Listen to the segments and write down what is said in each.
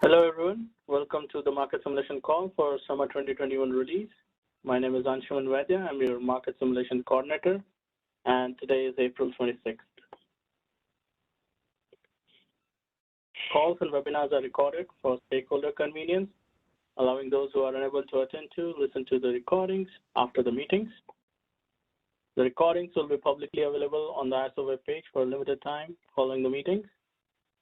Hello, everyone. Welcome to the market simulation call for summer 2021 release. My name is Anshuman Vaidya. I'm your market simulation coordinator, and today is April 26th. Calls and webinars are recorded for stakeholder convenience, allowing those who are unable to attend to listen to the recordings after the meetings. The recordings will be publicly available on the ISO webpage for a limited time following the meetings.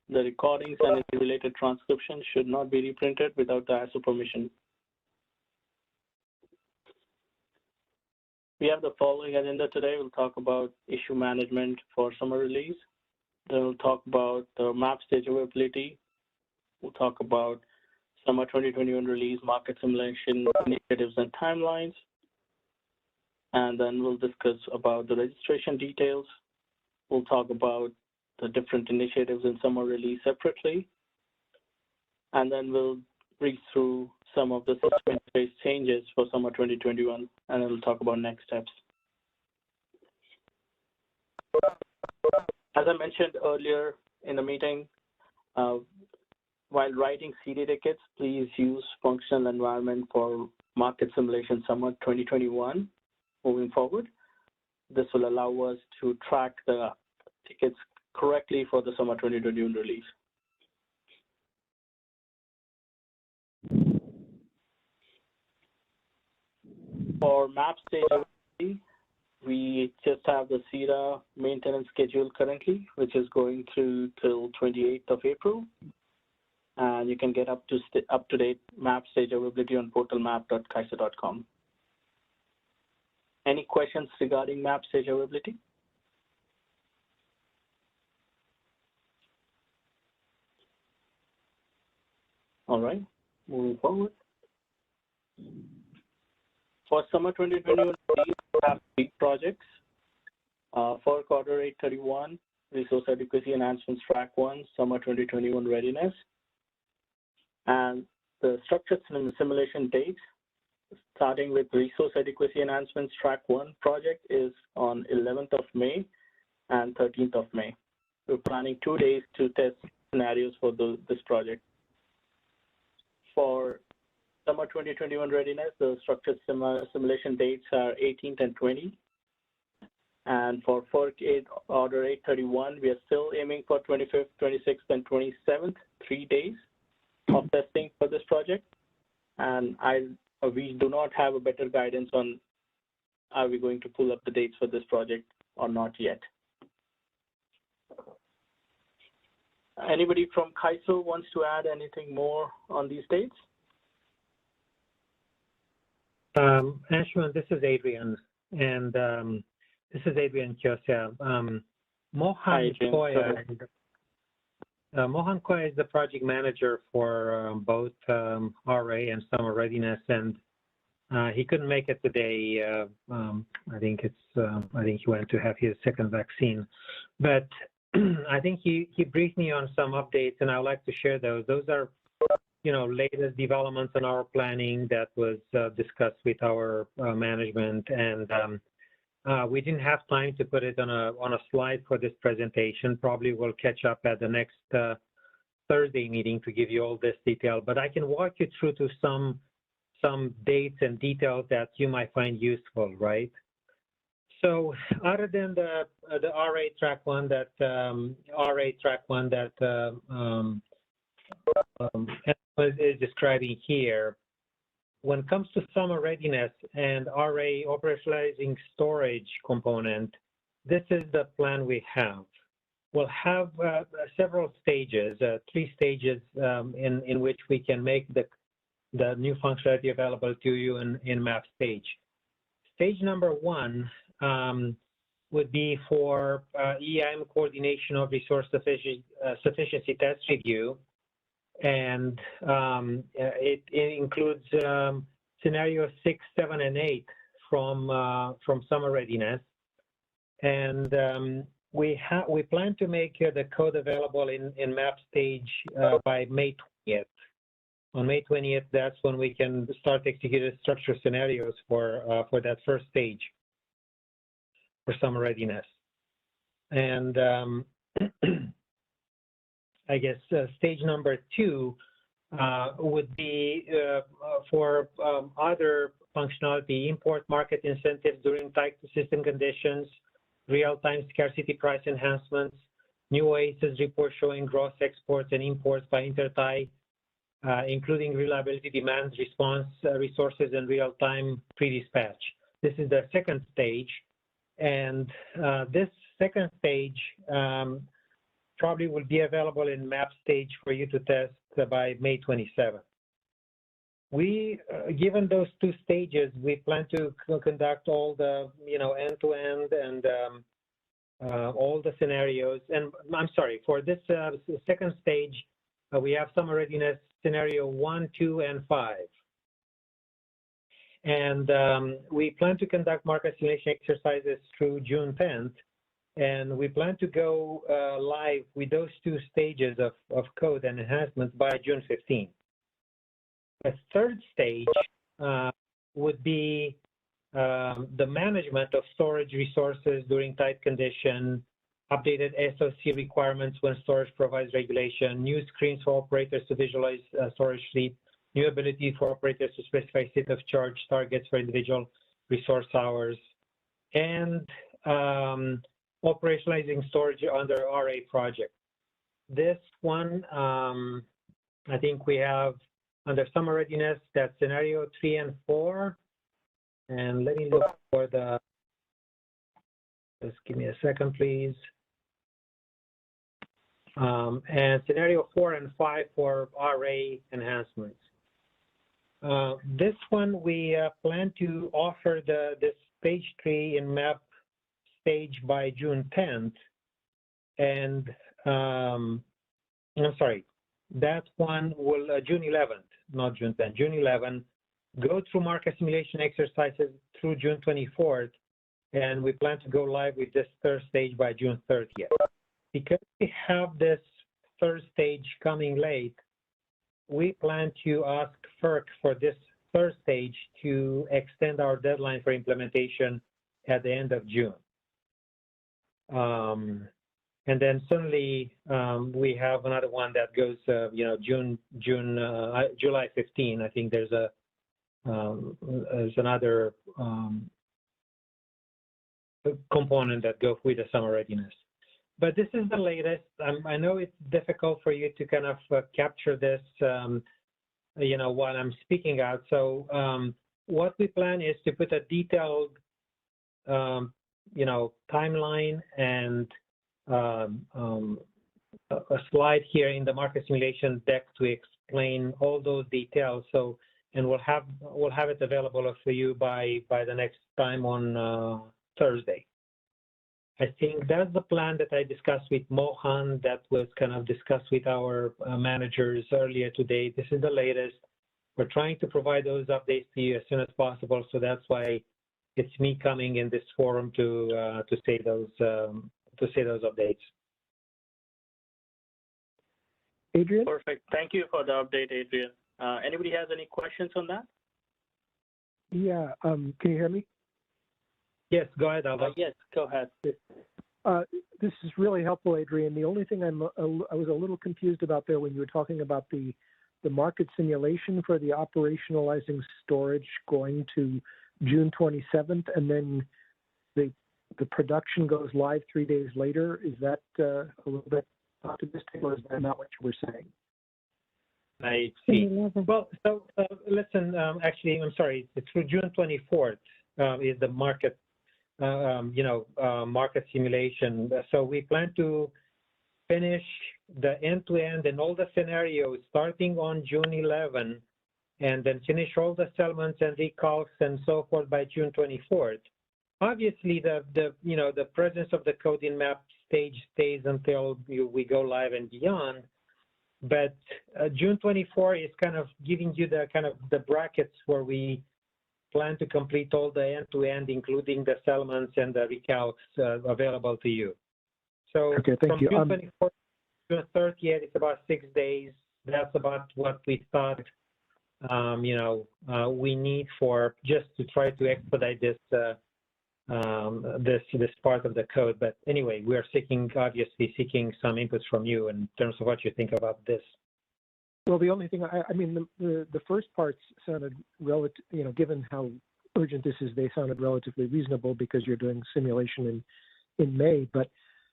The recordings and any related transcriptions should not be reprinted without the ISO permission. We have the following agenda today. We'll talk about issue management for summer release. Then we'll talk about the map stage availability. We'll talk about summer 2021 release market simulation initiatives and timelines. And then we'll discuss about the registration details. We'll talk about the different initiatives in summer release separately. And then we'll read through some of the system interface changes for summer 2021, and then we'll talk about next steps. As I mentioned earlier in the meeting, while writing CD tickets, please use functional environment for market simulation summer 2021 moving forward. This will allow us to track the tickets correctly for the summer 2021 release. For map stage, we just have the CEDA maintenance schedule currently, which is going through till 28th of April. And you can get up-to-date map stage availability on portalmap.kaiser.com. Any questions regarding map stage availability? All right, moving forward. For summer 2021, we have 3 projects. For quarter 831, Resource Adequacy Enhancements Track 1, Summer 2021 Readiness. And the structured simulation dates, starting with Resource Adequacy Enhancements Track 1 project is on 11th of May and 13th of May. We're planning 2 days to test scenarios for this project. For summer 2021 readiness, the structured simulation dates are 18th and 20th. And for order 831, we are still aiming for 25th, 26th, and 27th, 3 days of testing for this project. And we do not have a better guidance on are we going to pull up the dates for this project or not yet. Anybody from KAISO wants to add anything more on these dates? Ashwin, this is Adrian, and this is Adrian Kyosia. Mohan Koya is the project manager for both RA and summer readiness, and he couldn't make it today. I think he went to have his second vaccine, but I think he briefed me on some updates, and I would like to share those. Those are, latest developments in our planning that was discussed with our management, and we didn't have time to put it on a slide for this presentation. Probably we'll catch up at the next Thursday meeting to give you all this detail. But I can walk you through to some dates and details that you might find useful, right? So other than the RA track one that is describing here, when it comes to summer readiness and RA operationalizing storage component, this is the plan we have. We'll have several stages, 3 stages in which we can make the new functionality available to you in map stage. Stage number 1 would be for EIM coordination of resource sufficiency test review, and it includes scenarios 6, 7, and 8 from summer readiness, and we plan to make the code available in map stage by May 20th. On May 20th, that's when we can start executing structured scenarios for that first stage for summer readiness. And I guess stage number 2 would be for other functionality, import market incentives during tight system conditions, real-time scarcity price enhancements, new OASIS report showing gross exports and imports by intertie, including reliability demands, response resources, and real-time pre-dispatch. This is the second stage. And this second stage probably will be available in map stage for you to test by May 27th. We, given those two stages, we plan to conduct all the, end-to-end and all the scenarios. And I'm sorry, for this second stage, we have summer readiness scenario 1, 2, and 5. And we plan to conduct market simulation exercises through June 10th. And we plan to go live with those two stages of code and enhancements by June 15th. The third stage would be the management of storage resources during tight condition, updated SOC requirements when storage provides regulation, new screens for operators to visualize storage fleet, new ability for operators to specify state of charge targets for individual resource hours, and operationalizing storage under RA project. This one, I think we have under summer readiness, that's scenario 3 and 4. And let me look for the, just give me a second, please. And scenario 4 and 5 for RA enhancements. This one, we plan to offer this stage 3 in map stage by June 10th. And I'm sorry, that one will, June 11th, not June 10th, June 11th, go through market simulation exercises through June 24th. And we plan to go live with this third stage by June 30th. Because we have this third stage coming late, we plan to ask FERC for this third stage to extend our deadline for implementation at the end of June. And then suddenly we have another one that goes, July 15. I think there's another component that goes with the summer readiness. But this is the latest. I know it's difficult for you to kind of capture this, while I'm speaking out. So what we plan is to put a detailed, timeline and a slide here in the market simulation deck to explain all those details. So, and we'll have it available for you by the next time on Thursday. I think that's the plan that I discussed with Mohan, that was kind of discussed with our managers earlier today. This is the latest. We're trying to provide those updates to you as soon as possible. So that's why it's me coming in this forum to say those updates. Adrian? Perfect. Thank you for the update, Adrian. Anybody has any questions on that? Yeah. Can you hear me? Yes, go ahead, Alba. Yes, go ahead. This is really helpful, Adrian. The only thing I was a little confused about there when you were talking about the market simulation for the operationalizing storage going to June 27th, and then the production goes live 3 days later. Is that a little bit optimistic, or is that not what you were saying? I see. Well, so listen, actually, I'm sorry, it's through June 24th is the market, market simulation. So we plan to finish the end-to-end and all the scenarios starting on June 11, and then finish all the settlements and recalcs and so forth by June 24th. Obviously, the presence of the code in map stage stays until we go live and beyond. But June 24 is kind of giving you the kind of the brackets where we plan to complete all the end-to-end, including the settlements and the recalcs available to you. So okay, thank you. June 24 to 30th, it's about 6 days. That's about what we thought, we need for just to try to expedite this this part of the code. But anyway, we are obviously seeking some inputs from you in terms of what you think about this. Well, the only thing, I mean, the first parts sounded relative, given how urgent this is, they sounded relatively reasonable because you're doing simulation in May, but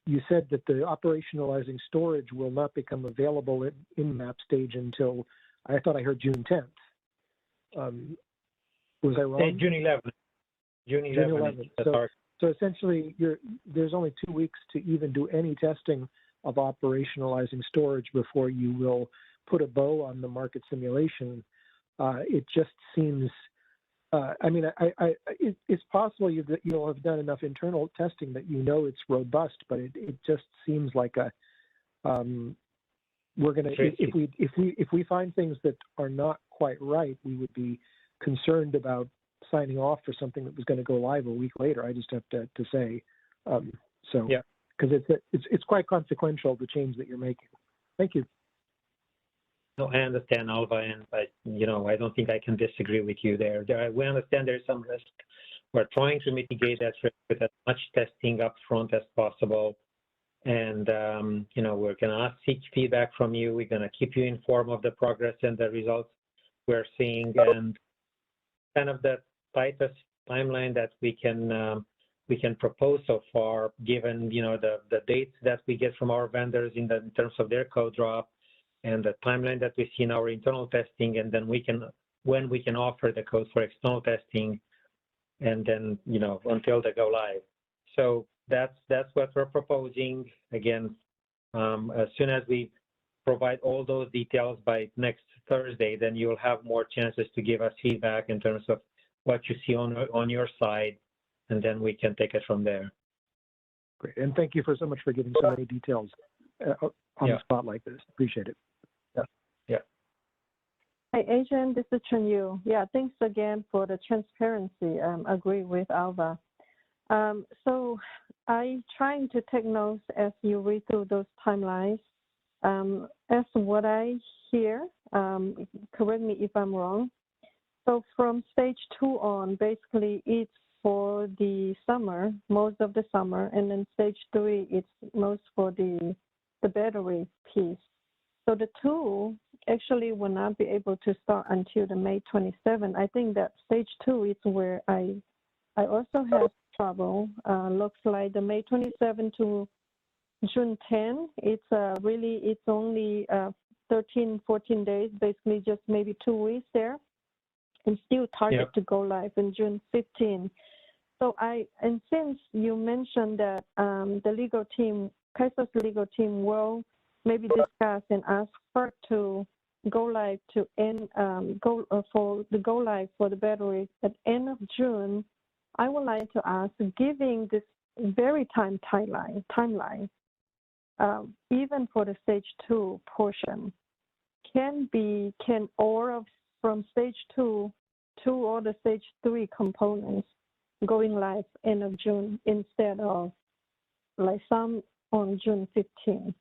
you said that the operationalizing storage will not become available in map stage until, I thought I heard June 10th. Was I wrong? June 11th. June 11th. So essentially, there's only 2 weeks to even do any testing of operationalizing storage before you will put a bow on the market simulation. It just seems, it's possible you'll have done enough internal testing that it's robust, but it just seems like we're gonna, if we find things that are not quite right, we would be concerned about signing off for something that was going to go live a week later. I just have to say, yeah, because it's quite consequential, the change that you're making. Thank you. No, I understand, Alva, and I don't think I can disagree with you there. We understand there's some risk. We're trying to mitigate that risk with as much testing up front as possible. And, we're going to seek feedback from you. We're going to keep you informed of the progress and the results we're seeing, and kind of the tightest timeline that we can propose so far, given, the dates that we get from our vendors in terms of their code drop, and the timeline that we see in our internal testing, and then when we can offer the code for external testing, and then, until they go live. So that's what we're proposing. Again, as soon as we provide all those details by next Thursday, then you'll have more chances to give us feedback in terms of what you see on your side, and then we can take it from there. Great, and thank you so much for giving so many details on the spot like this. Appreciate it. Yeah. Hey, Adrian, this is Chen Yu. Yeah, thanks again for the transparency. Agree with Alva. So I trying to take notes as you read through those timelines. As what I hear, correct me if I'm wrong. So from stage 2 on, basically it's for the summer, most of the summer, and then stage 3 it's most for the battery piece. So the tool actually will not be able to start until the May 27. I think that stage 2 is where I also have trouble. Looks like the May 27 to June 10, it's only 13, 14 days, basically just maybe 2 weeks there, and still target to go live in June 15. So and since you mentioned that the legal team, Kaiser's legal team will maybe discuss and ask FERC to go live to end, for the go live for the batteries at end of June, I would like to ask, giving this very timeline, even for the stage 2 portion, from stage 2 to all the stage 3 components going live end of June instead of like some on June 15.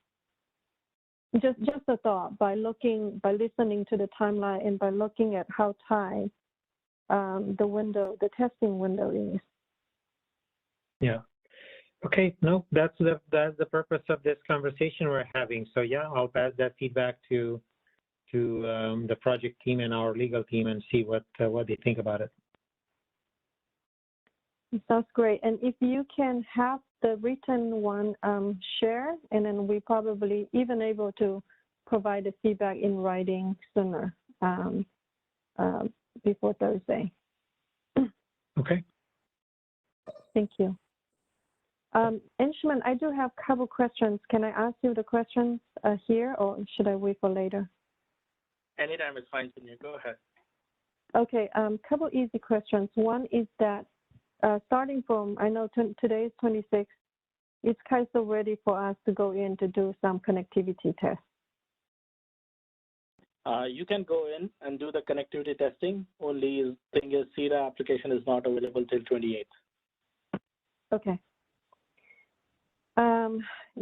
Just a thought, by listening to the timeline and by looking at how tight the testing window is. Yeah. Okay. No, that's the purpose of this conversation we're having. So yeah, I'll pass that feedback to the project team and our legal team and see what they think about it. Sounds great. And if you can have the written one share, and then we probably even able to provide the feedback in writing sooner before Thursday. Okay. Thank you. Enshman, I do have a couple questions. Can I ask you the questions here, or should I wait for later? Anytime is fine, Sonia. Go ahead. Okay, couple easy questions. One is that starting from, I know today is 26, is Kaiser ready for us to go in to do some connectivity tests? You can go in and do the connectivity testing. Only thing is, CEDA application is not available till 28th. Okay.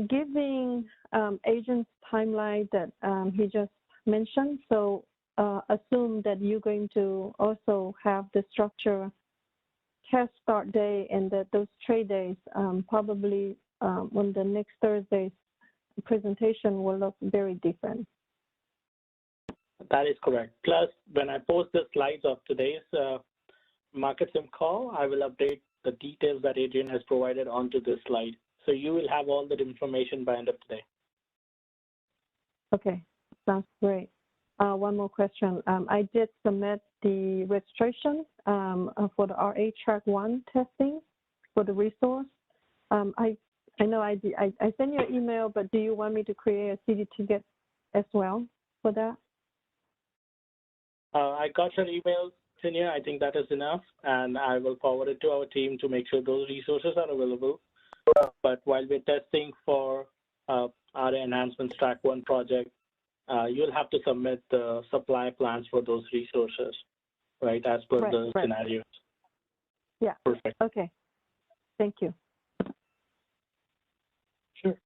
Giving agent's timeline that he just mentioned, so assume that you're going to also have the structure test start day and that those trade days probably on the next Thursday's presentation will look very different. That is correct. Plus, when I post the slides of today's market sim call, I will update the details that Adrian has provided onto this slide. So you will have all that information by end of today. Okay, sounds great. One more question. I did submit the registration for the RA track 1 testing for the resource. I know I sent you an email, but do you want me to create a CD ticket as well for that? I got your email, Tanya. I think that is enough, and I will forward it to our team to make sure those resources are available. But while we're testing for our Enhancements Track 1 project, you'll have to submit the supply plans for those resources, right, as per the scenarios. Yeah. Perfect. Okay. Thank you. Sure.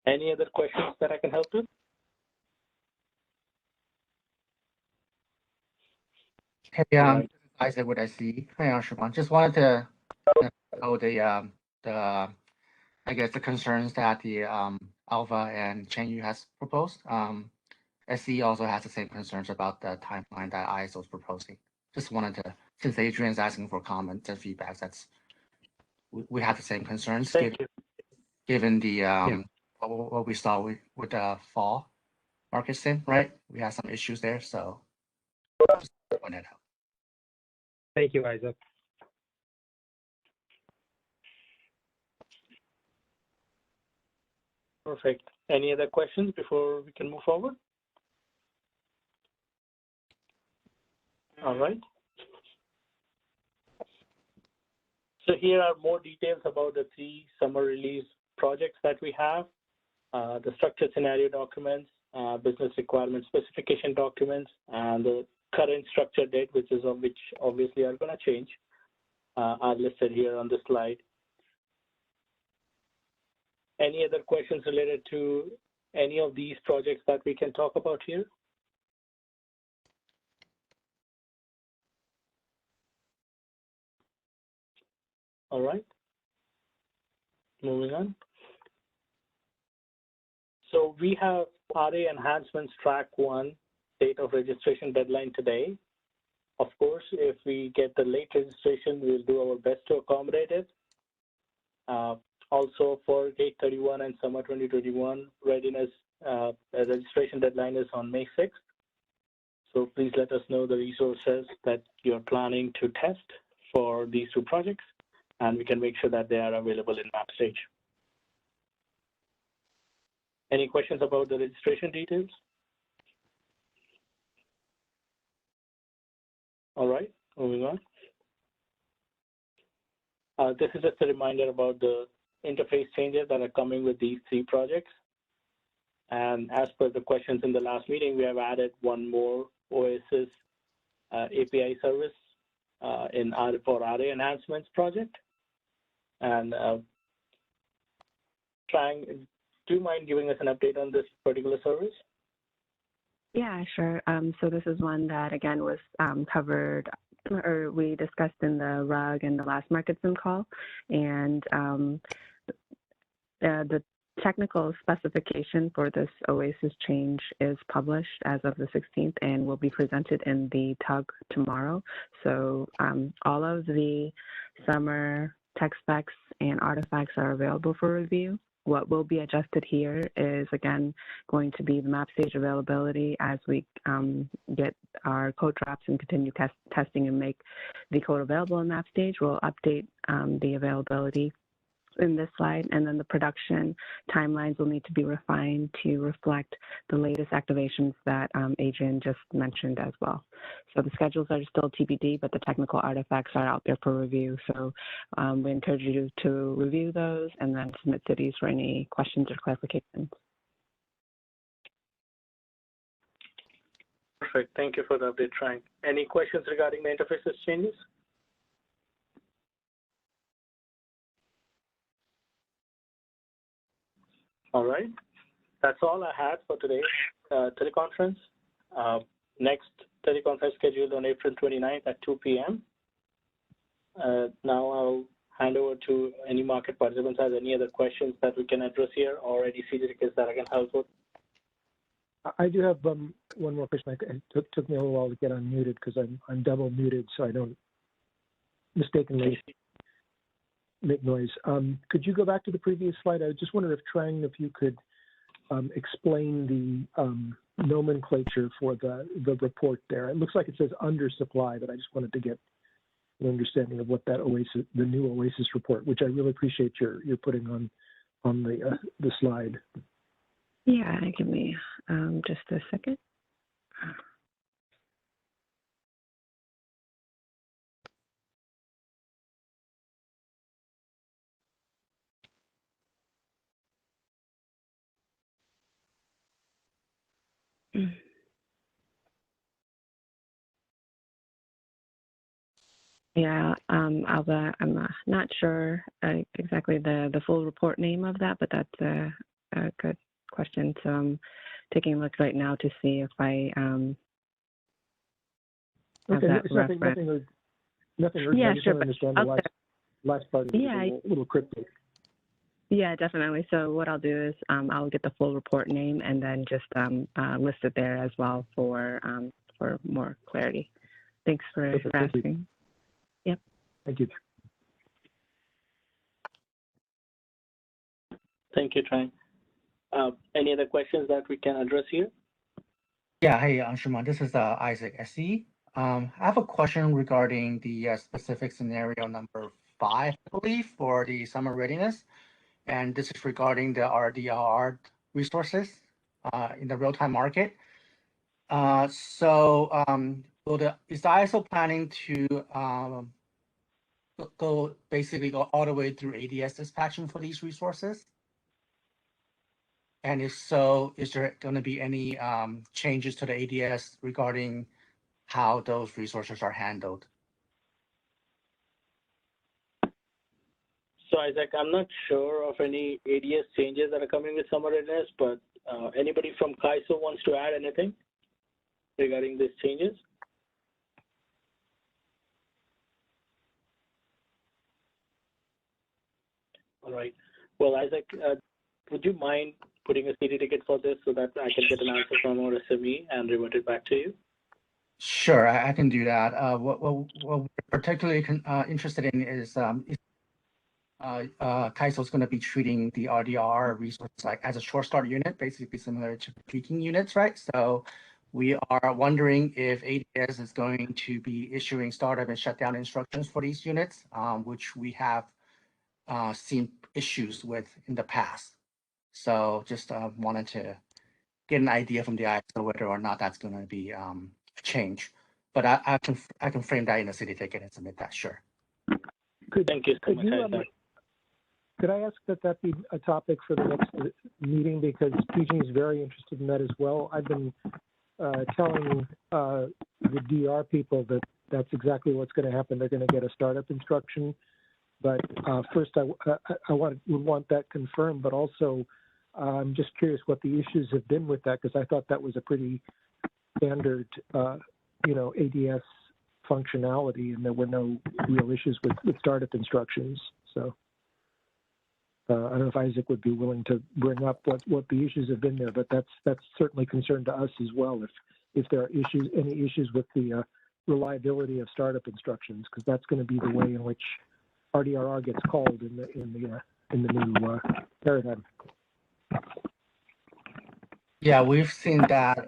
Any other questions that I can help with? Hey, this is Isaac with SE. Hi, Anshuman. Just wanted to know I guess the concerns that the Alpha and Chen Yu has proposed. SE also has the same concerns about the timeline that ISO is proposing. Just wanted to, since Adrian's asking for comments and feedback, we have the same concerns given the what we saw with the fall market sim, right? We have some issues there, so just point it out. Thank you, Isaac. Perfect. Any other questions before we can move forward? All right. So here are more details about the 3 summer release projects that we have. The structured scenario documents, business requirement specification documents, and the current structure date, which obviously are going to change, are listed here on the slide. Any other questions related to any of these projects that we can talk about here? All right. Moving on. So we have RA Enhancements Track 1 date of registration deadline today. Of course, if we get the late registration, we'll do our best to accommodate it. Also for Gate 31 and Summer 2021 readiness, registration deadline is on May 6th. So please let us know the resources that you're planning to test for these 2 projects, and we can make sure that they are available in map stage. Any questions about the registration details? All right, moving on. This is just a reminder about the interface changes that are coming with these 3 projects. And as per the questions in the last meeting, we have added one more Oasis API service for RA Enhancements project. And do you mind giving us an update on this particular service? Yeah, sure. So this is one that, again, was covered or we discussed in the RUG and the last market sim call. And the technical specification for this Oasis change is published as of the 16th and will be presented in the TUG tomorrow. So all of the summer tech specs and artifacts are available for review. What will be adjusted here is, again, going to be the map stage availability as we get our code drops and continue testing and make the code available in map stage. We'll update the availability in this slide, and then the production timelines will need to be refined to reflect the latest activations that Adrian just mentioned as well. So the schedules are still TBD, but the technical artifacts are out there for review. So we encourage you to review those and then submit cities for any questions or clarifications. Perfect. Thank you for the update, Trang. Any questions regarding the interfaces changes? All right. That's all I had for today's teleconference. Next teleconference scheduled on April 29th at 2 p.m. Now I'll hand over to any market participants who has any other questions that we can address here or any CD tickets that I can help with. I do have one more question. It took me a little while to get unmuted because I'm double muted, so I don't mistakenly make noise. Could you go back to the previous slide? I just wondered if you could explain the nomenclature for the report there. It looks like it says undersupply, but I just wanted to get an understanding of what that OASIS, the new OASIS report, which I really appreciate you're putting on the slide. Yeah, give me just a second. Yeah, Alba, I'm not sure exactly the full report name of that, but that's a good question. So I'm taking a look right now to see if I have Okay, that it's reference. nothing urgent. Yeah, I just sure, want to understand the last part of it. Yeah, A little cryptic. Yeah, definitely. So what I'll do is I'll get the full report name and then just list it there as well for more clarity. Thanks for asking. Yep. Thank you. Thank you, Trang. Any other questions that we can address here? Yeah, hey, Anshuman, this is Isaac, SE. I have a question regarding the specific scenario number 5, I believe, for the summer readiness. And this is regarding the RDR resources in the real-time market. Is the ISO planning to basically go all the way through ADS dispatching for these resources? And if so, is there going to be any changes to the ADS regarding how those resources are handled? So Isaac, I'm not sure of any ADS changes that are coming with summer readiness, but anybody from CAISO wants to add anything regarding these changes? All right. Well, Isaac, would you mind putting a CD ticket for this so that I can get an answer from our SME and revert it back to you? Sure, I can do that. What we're particularly interested in is CAISO is going to be treating the RDR resource like as a short start unit, basically similar to peaking units, right? So we are wondering if ADS is going to be issuing startup and shutdown instructions for these units, which we have seen issues with in the past. So just wanted to get an idea from the ISO whether or not that's going to be changed. But I can frame that in a city ticket and submit that, sure. Thank you so much, Isaac. Could I ask that be a topic for the next meeting, because PG is very interested in that as well. I've been telling the DR people that that's exactly what's going to happen. They're going to get a startup instruction. But first, I would want that confirmed, but also I'm just curious what the issues have been with that, because I thought that was a pretty standard, ADS functionality, and there were no real issues with startup instructions. So I don't know if Isaac would be willing to bring up what the issues have been there, but that's certainly concern to us as well. If there are any issues with the reliability of startup instructions, because that's going to be the way in which RDRR gets called in the new paradigm. Yeah, we've seen that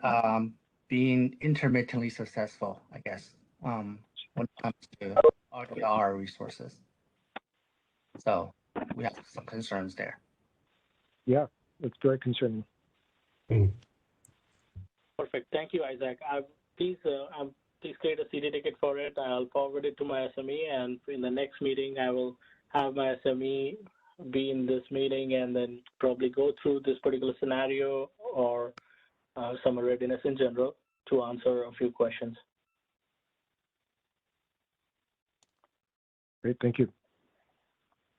being intermittently successful, I guess, when it comes to RDR resources. So we have some concerns there. Yeah, it's very concerning. Perfect. Thank you, Isaac. Please create a CD ticket for it. I'll forward it to my SME, and in the next meeting, I will have my SME be in this meeting and then probably go through this particular scenario or summer readiness in general to answer a few questions. Great, thank you.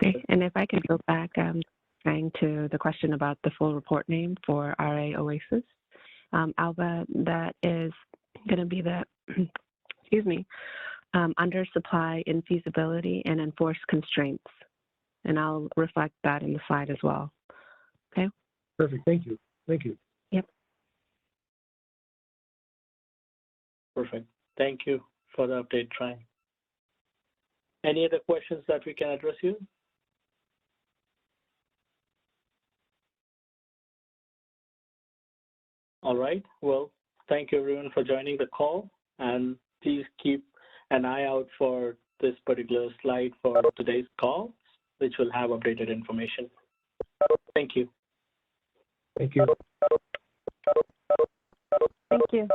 Okay, and if I could go back trying to the question about the full report name for RA OASIS. Alba, that is going to be the, excuse me, undersupply, infeasibility, and enforced constraints. And I'll reflect that in the slide as well. Okay? Perfect, thank you. Thank you. Yep. Perfect. Thank you for the update, Trang. Any other questions that we can address you? All right. Well, thank you everyone for joining the call, and please keep an eye out for this particular slide for today's call, which will have updated information. Thank you. Thank you. Thank you.